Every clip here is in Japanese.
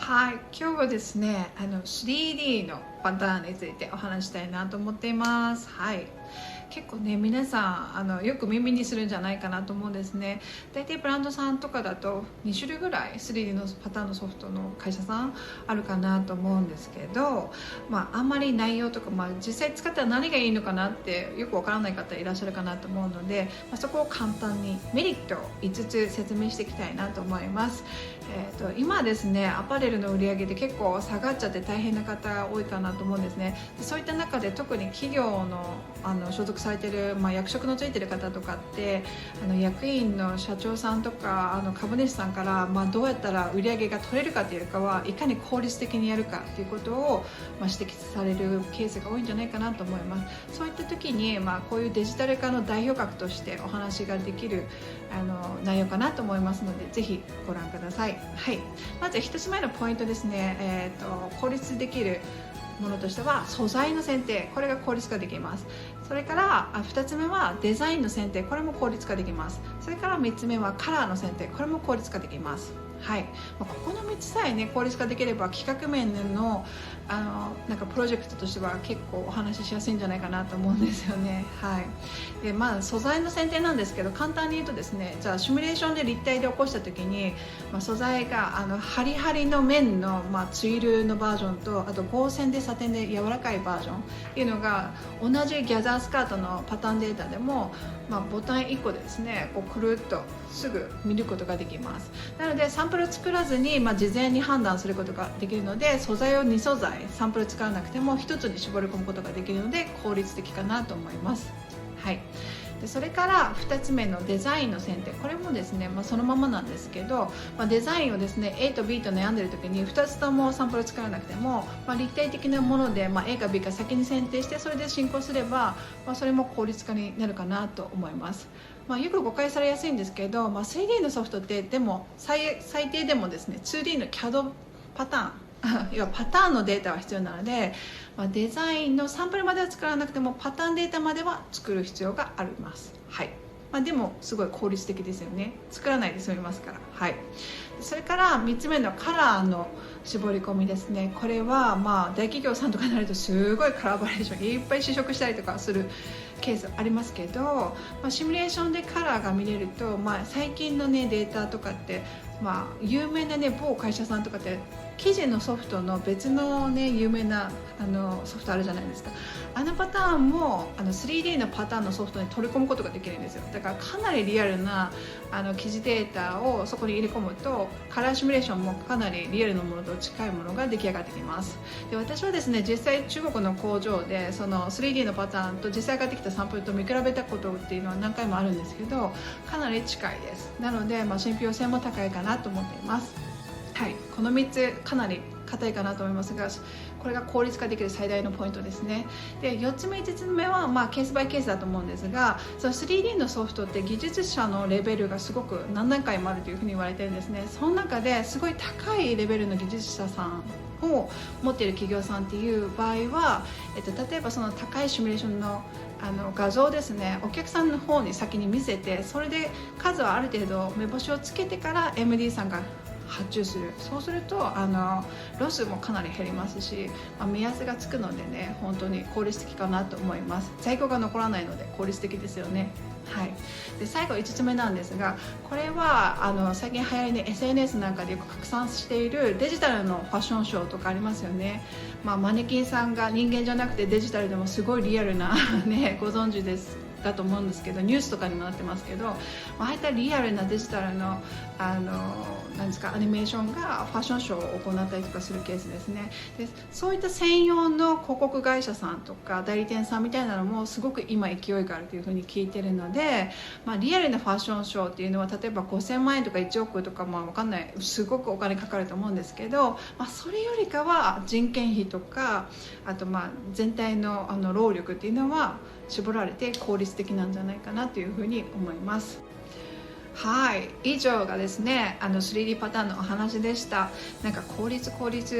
はい、今日はですね、3D のパターンについてお話したいなと思っています。はい、結構ね、皆さんよく耳にするんじゃないかなと思うんですね。大体ブランドさんとかだと2種類ぐらい 3D のパターンのソフトの会社さんあるかなと思うんですけど、あんまり内容とか、実際使ったら何がいいのかなってよくわからない方いらっしゃるかなと思うので、そこを簡単にメリットを5つ説明していきたいなと思います。今ですね、アパレルの売り上げで結構下がっちゃって大変な方多いかなと思うんですね。でそういった中で特に企業の所属されている、役職のついている方とかって役員の社長さんとか株主さんから、どうやったら売り上げが取れるかというよりかはいかに効率的にやるかということを、指摘されるケースが多いんじゃないかなと思います。そういった時に、こういうデジタル化の代表格としてお話ができる内容かなと思いますので、ぜひご覧ください。はい、まず1つ目のポイントですね、効率できるものとしては素材の選定、これが効率化できます。それから2つ目はデザインの選定、これも効率化できます。それから3つ目はカラーの選定、これも効率化できます。はい、ここの3つさえね効率化できれば企画面のなんかプロジェクトとしては結構お話ししやすいんじゃないかなと思うんですよね。はい、で素材の選定なんですけど、簡単に言うとですね、じゃあシミュレーションで立体で起こした時に、素材がハリハリの面の、ツイルのバージョンと、あと合線でサテンで柔らかいバージョンっていうのが同じギャザースカートのパターンデータでも、ボタン1個でですねこうくるっとすぐ見ることができます。なのでサンプルを作らずに、事前に判断することができるので、素材を2素材サンプル使わなくても1つに絞り込むことができるので効率的かなと思います。はい、でそれから2つ目のデザインの選定、これもですね、そのままなんですけど、デザインをですね A と B と悩んでいる時に2つともサンプル使わなくても、立体的なもので、A か B か先に選定してそれで進行すれば、それも効率化になるかなと思います。よく誤解されやすいんですけど、3D のソフトってでも最低でもですね 2D の CAD パターン要はパターンのデータは必要なので、デザインのサンプルまでは作らなくてもパターンデータまでは作る必要があります。はい、でもすごい効率的ですよね。作らないで済みますから。はい、それから3つ目のカラーの絞り込みですね。これは大企業さんとかになるとすごいカラーバリエーションいっぱい試食したりとかするケースありますけど、シミュレーションでカラーが見れると、最近のねデータとかって、有名なね某会社さんとかって記事のソフトの別のね有名なソフトあるじゃないですか。パターンも3D のパターンのソフトに取り込むことができるんですよ。だからかなりリアルな記事データをそこに入れ込むと、カラーシミュレーションもかなりリアルなものと近いものが出来上がってきます。で私はですね、実際中国の工場でその 3D のパターンと実際上がってきたサンプルと見比べたことっていうのは何回もあるんですけど、かなり近いです。なので、信憑性も高いかなと思っています。はい、この3つかなり硬いかなと思いますが、これが効率化できる最大のポイントですね。で4つ目5つ目は、ケースバイケースだと思うんですが、その 3D のソフトって技術者のレベルがすごく何段階もあるというふうに言われてるんですね。その中ですごい高いレベルの技術者さんを持っている企業さんっていう場合は、例えばその高いシミュレーションの画像ですね、お客さんの方に先に見せて、それで数はある程度目星をつけてから MD さんが発注する。そうするとロスもかなり減りますし、目安がつくのでね、本当に効率的かなと思います。在庫が残らないので効率的ですよね。はい、で最後5つ目なんですが、これは最近流行りで SNS なんかでよく拡散しているデジタルのファッションショーとかありますよね。マネキンさんが人間じゃなくてデジタルでもすごいリアルなね、ご存知ですだと思うんですけど、ニュースとかにもなってますけど、ああいったリアルなデジタルのなんですかアニメーションがファッションショーを行ったりとかするケースですね。でそういった専用の広告会社さんとか代理店さんみたいなのもすごく今勢いがあるというふうに聞いてるので、リアルなファッションショーっていうのは例えば5000万円とか1億とか分かんない、すごくお金かかると思うんですけど、それよりかは人件費とか、あと全体の労力っていうのは絞られて効率的なんじゃないかなというふうに思います。はい、以上がですね3D パターンのお話でした。なんか効率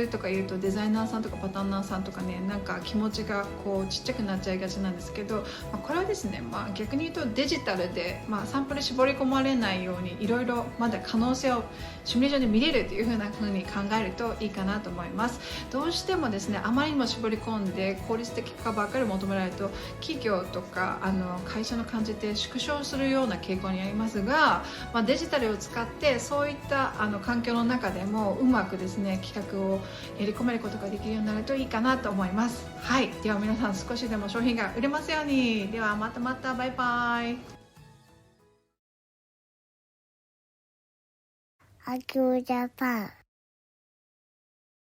とか言うとデザイナーさんとかパターンナーさんとかね、なんか気持ちがこうちっちゃくなっちゃいがちなんですけど、これはですね、逆に言うとデジタルで、サンプル絞り込まれないようにいろいろまだ可能性をシミュレーションで見れるという風に考えるといいかなと思います。どうしてもですね、あまりにも絞り込んで効率的化ばっかり求められると企業とか会社の感じって縮小するような傾向にありますが、デジタルを使ってそういった環境の中でもうまくですね企画をやり込めることができるようになるといいかなと思います。はい、では皆さん少しでも商品が売れますように。ではまたバイバイ。アキュージャパン